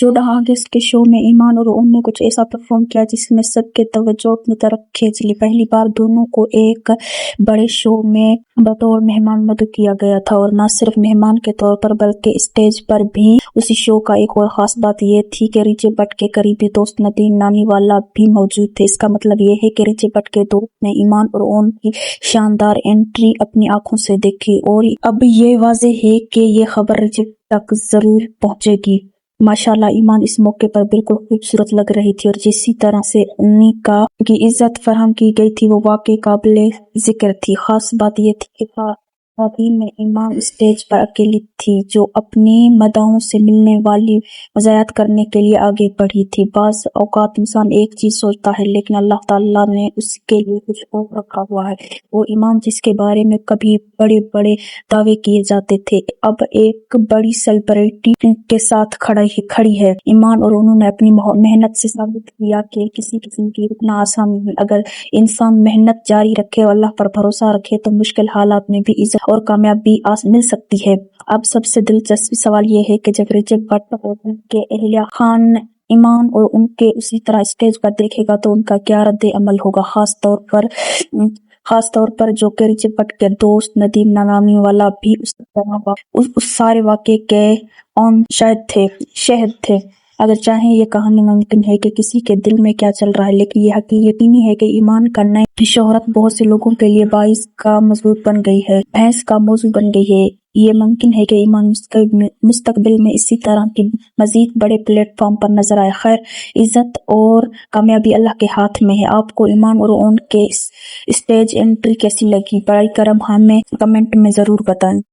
14 अगस्त के शो में ईमान और ओम ने कुछ ऐसा परफॉर्म किया जिसमें सबके तवज्जो अपनी तरफ खींच ली। पहली बार दोनों को एक बड़े शो में बतौर मेहमान मदऊ किया गया था, और न सिर्फ मेहमान के तौर पर बल्कि स्टेज पर भी। उसी शो का एक और खास बात ये थी कि रिची भट्ट के करीबी दोस्त नदीम नानीवाला भी मौजूद थे। इसका मतलब ये है कि रिची भट्ट के दोस्त ने ईमान और ओम की शानदार एंट्री अपनी आंखों से देखी, और अब ये वाज़ेह है कि ये खबर रिची तक जरूर पहुंचेगी। माशाल्लाह ईमान इस मौके पर बिल्कुल खूबसूरत लग रही थी, और जिस तरह से उन्हीं की इज्जत फराहम की गई थी वो वाकई काबिले जिक्र थी। खास बात ये थी कि खातून में ईमान स्टेज पर अकेली थी जो अपनी मदाहों से मिलने वाली मज़ाहियत करने के लिए आगे बढ़ी थी। बाज़ औक़ात इंसान एक चीज़ सोचता है लेकिन अल्लाह ताला ने उसके लिए कुछ और रखा हुआ है। वो ईमान जिसके बारे में कभी बड़े बड़े दावे किए जाते थे, अब एक बड़ी सेलिब्रिटी के साथ खड़ी है। ईमान और उन्होंने अपनी मेहनत से साबित किया कि किसी किस्म की रुकना आसान नहीं। अगर इंसान मेहनत जारी रखे और अल्लाह पर भरोसा रखे तो मुश्किल हालात में भी इज्जत और कामयाबी मिल सकती है। अब सबसे दिलचस्प सवाल ये है कि जब रिची भट्ट और उनके अहलिया खान ईमान और उनके उसी तरह स्टेज पर देखेगा तो उनका क्या रद्द अमल होगा। खास तौर पर जो कि रिची भट्ट के दोस्त नदीम नानीवाला भी उस सारे वाक़े के शहद थे। अगर चाहें ये कहानी मुमकिन है कि किसी के दिल में क्या चल रहा है, लेकिन ये यकीनी है कि ईमान का नई शोहरत बहुत से लोगों के लिए बाइस का बहस का मौजू बन गई है। ये मुमकिन है कि ईमान मुस्तकबिल में इसी तरह की मजीद बड़े प्लेटफॉर्म पर नजर आए। खैर, इज्जत और कामयाबी अल्लाह के हाथ में है। आपको ईमान और उनके स्टेज एंट्री कैसी लगी? बराए करम हमें कमेंट में जरूर बताएं।